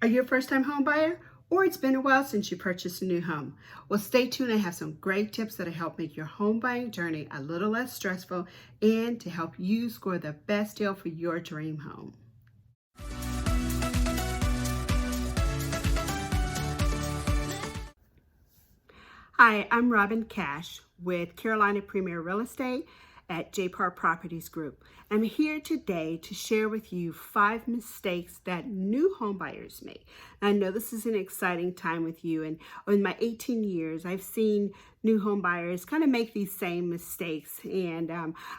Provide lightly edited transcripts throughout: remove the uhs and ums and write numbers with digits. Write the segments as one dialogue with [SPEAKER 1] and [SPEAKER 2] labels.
[SPEAKER 1] Are you a first-time home buyer? Or it's been a while since you purchased a new home? Well, stay tuned. I have some great tips that'll help make your home buying journey a little less stressful and to help you score the best deal for your dream home. Hi, I'm Robin Cash with Carolina Premier Real Estate at JPAR Properties Group. I'm here today to share with you 5 mistakes that new home buyers make. I know this is an exciting time with you, and in my 18 years, I've seen new home buyers kind of make these same mistakes. And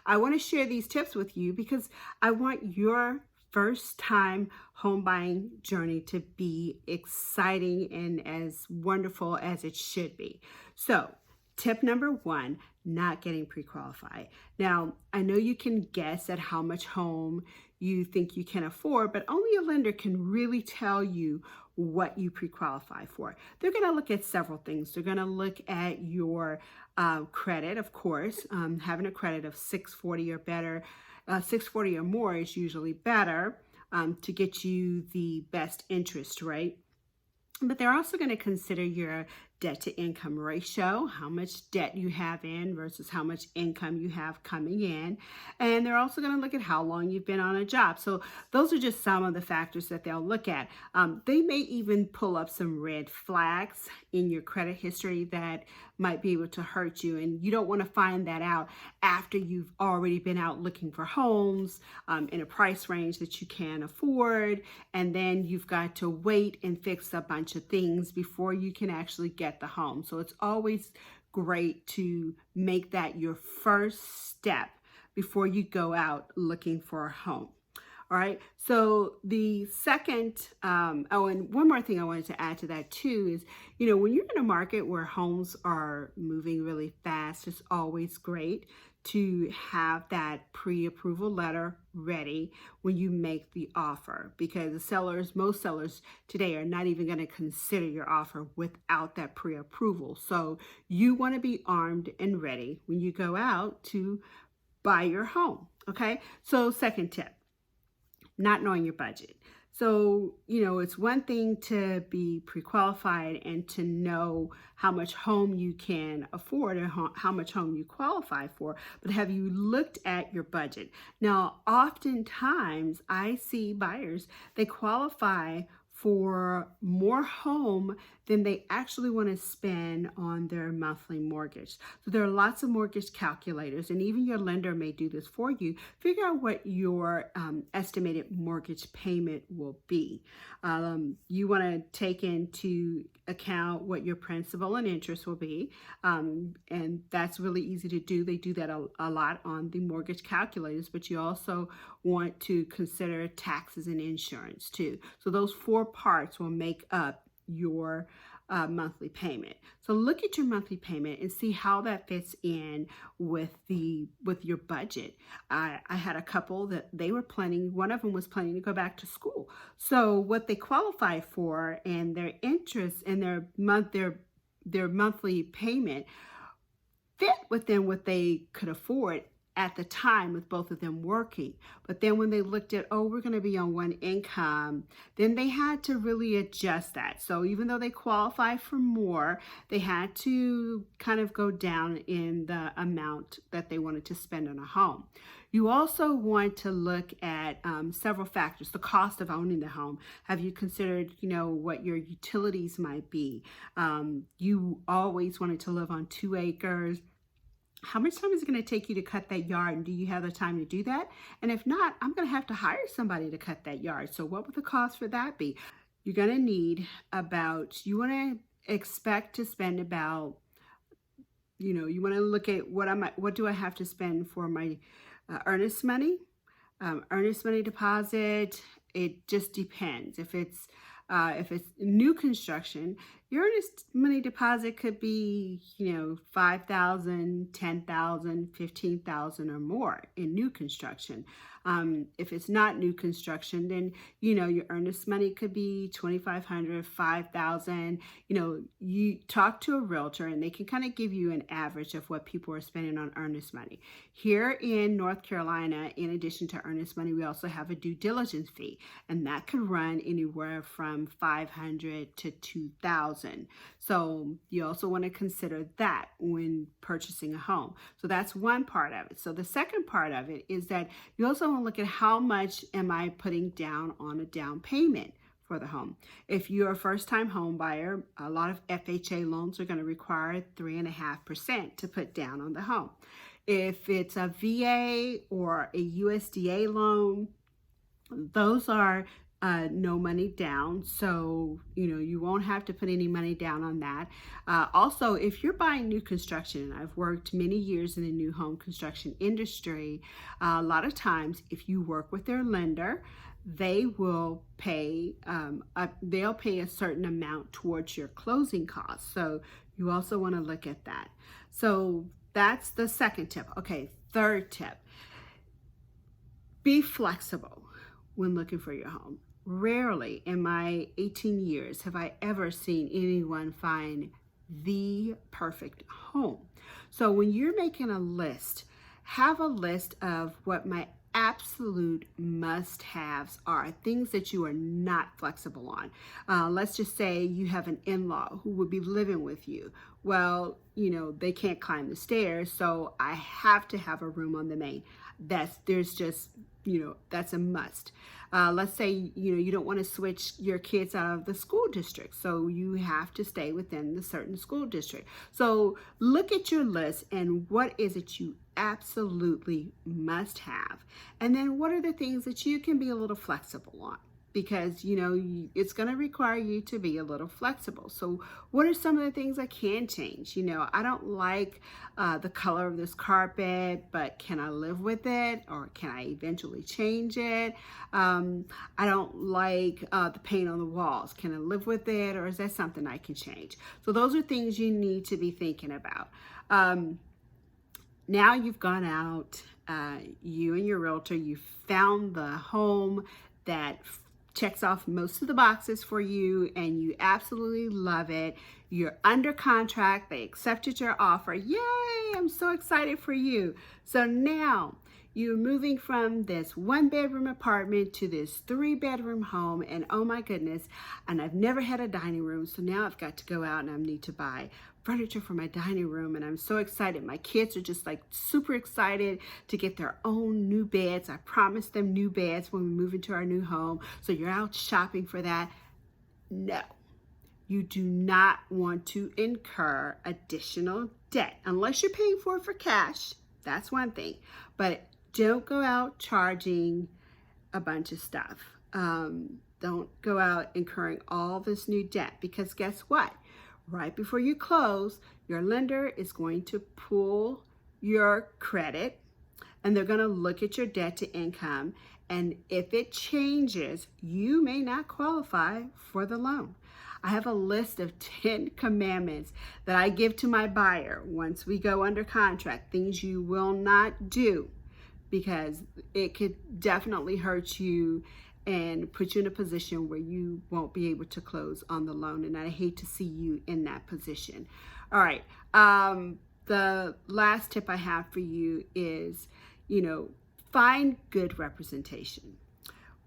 [SPEAKER 1] I want to share these tips with you because I want your first time home buying journey to be exciting and as wonderful as it should be. So, tip number 1, not getting pre-qualified. Now, I know you can guess at how much home you think you can afford, but only a lender can really tell you what you pre-qualify for. They're going to look at several things. They're going to look at your credit, of course. Having a credit of 640 or better, 640 or more is usually better to get you the best interest rate. But they're also going to consider your debt to income ratio, how much debt you have in versus how much income you have coming in. And they're also going to look at how long you've been on a job. So those are just some of the factors that they'll look at. They may even pull up some red flags in your credit history that might be able to hurt you. And you don't want to find that out after you've already been out looking for homes in a price range that you can afford. And then you've got to wait and fix a bunch of things before you can actually get the home. So it's always great to make that your first step before you go out looking for a home. All right, so the second, and one more thing I wanted to add to that too is, when you're in a market where homes are moving really fast, it's always great to have that pre-approval letter ready when you make the offer, because most sellers today are not even going to consider your offer without that pre-approval. So you want to be armed and ready when you go out to buy your home. Okay, so second tip, not knowing your budget. So, it's one thing to be pre-qualified and to know how much home you can afford or how much home you qualify for, but have you looked at your budget? Now, oftentimes I see buyers, they qualify for more home than they actually want to spend on their monthly mortgage. So there are lots of mortgage calculators, and even your lender may do this for you. Figure out what your estimated mortgage payment will be. You want to take into account what your principal and interest will be, and that's really easy to do. They do that a lot on the mortgage calculators, but you also want to consider taxes and insurance too. So those 4 parts will make up your monthly payment. So look at your monthly payment and see how that fits in with your budget. I had a couple that they were planning, one of them was planning to go back to school. So what they qualified for and their interest and their monthly payment fit within what they could afford at the time with both of them working. But then when they looked at, we're going to be on one income, then they had to really adjust that. So even though they qualify for more, they had to kind of go down in the amount that they wanted to spend on a home. You also want to look at several factors. The cost of owning the home. Have you considered, what your utilities might be? You always wanted to live on 2 acres. How much time is it going to take you to cut that yard? And do you have the time to do that? And if not, I'm going to have to hire somebody to cut that yard. So what would the cost for that be? You're going to need you want to expect to spend about, you want to look at what do I have to spend for my earnest money deposit. It just depends. If it's new construction, Your earnest money deposit could be, 5,000, 10,000, 15,000 or more in new construction. If it's not new construction, then, your earnest money could be 2,500, 5,000. You talk to a realtor and they can kind of give you an average of what people are spending on earnest money. Here in North Carolina, in addition to earnest money, we also have a due diligence fee, and that could run anywhere from 500 to 2,000. So you also want to consider that when purchasing a home. So that's one part of it. So the second part of it is that you also want to look at how much am I putting down on a down payment for the home. If you're a first-time home buyer, a lot of FHA loans are going to require 3.5% to put down on the home. If it's a VA or a USDA loan, those are no money down, so you won't have to put any money down on that. Also, if you're buying new construction, and I've worked many years in the new home construction industry, a lot of times if you work with their lender, they will pay they'll pay a certain amount towards your closing costs. So you also want to look at that. So that's the second tip. Okay, third tip, be flexible when looking for your home. Rarely in my 18 years have I ever seen anyone find the perfect home. So when you're making a list, have a list of what my absolute must-haves are, things that you are not flexible on. Let's just say you have an in-law who would be living with you. Well, they can't climb the stairs, so I have to have a room on the main. That's a must. Let's say, you don't want to switch your kids out of the school district, so you have to stay within the certain school district. So look at your list and what is it you absolutely must have. And then what are the things that you can be a little flexible on? Because, it's going to require you to be a little flexible. So what are some of the things I can change? I don't like the color of this carpet, but can I live with it? Or can I eventually change it? I don't like the paint on the walls. Can I live with it? Or is that something I can change? So those are things you need to be thinking about. Now you've gone out, you and your realtor, you found the home that checks off most of the boxes for you and you absolutely love it. You're under contract. They accepted your offer. Yay! I'm so excited for you. So now you're moving from this 1-bedroom apartment to this 3-bedroom home, and oh my goodness, and I've never had a dining room, so now I've got to go out and I need to buy furniture for my dining room, and I'm so excited. My kids are just like super excited to get their own new beds. I promised them new beds when we move into our new home, so you're out shopping for that. No, you do not want to incur additional debt unless you're paying for it for cash. That's one thing, but don't go out charging a bunch of stuff. Don't go out incurring all this new debt, because guess what? Right before you close, your lender is going to pull your credit and they're going to look at your debt to income. And if it changes, you may not qualify for the loan. I have a list of 10 commandments that I give to my buyer once we go under contract, things you will not do, because it could definitely hurt you and put you in a position where you won't be able to close on the loan. And I hate to see you in that position. All right. The last tip I have for you is, find good representation.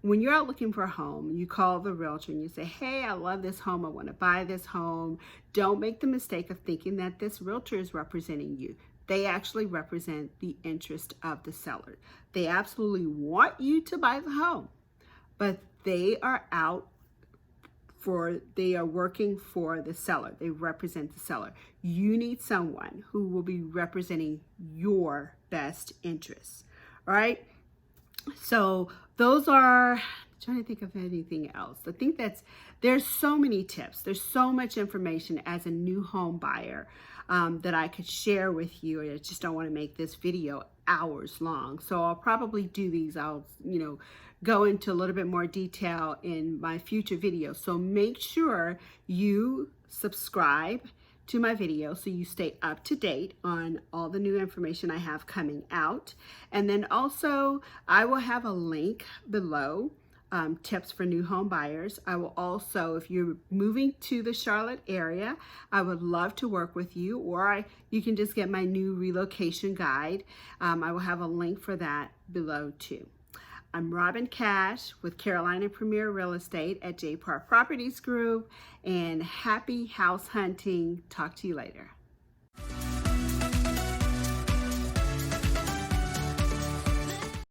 [SPEAKER 1] When you're out looking for a home, you call the realtor and you say, hey, I love this home. I want to buy this home. Don't make the mistake of thinking that this realtor is representing you. They actually represent the interest of the seller. They absolutely want you to buy the home, but they are working for the seller. They represent the seller. You need someone who will be representing your best interests. All right. So those are, I'm trying to think of anything else. I think there's so many tips. There's so much information as a new home buyer that I could share with you. I just don't want to make this video hours long. So I'll probably do these. I'll, go into a little bit more detail in my future videos. So make sure you subscribe to my video so you stay up to date on all the new information I have coming out. And then also I will have a link below, tips for new home buyers. I will also, if you're moving to the Charlotte area, I would love to work with you, or you can just get my new relocation guide. I will have a link for that below too. I'm Robin Cash with Carolina Premier Real Estate at J. Parr Properties Group, and happy house hunting. Talk to you later.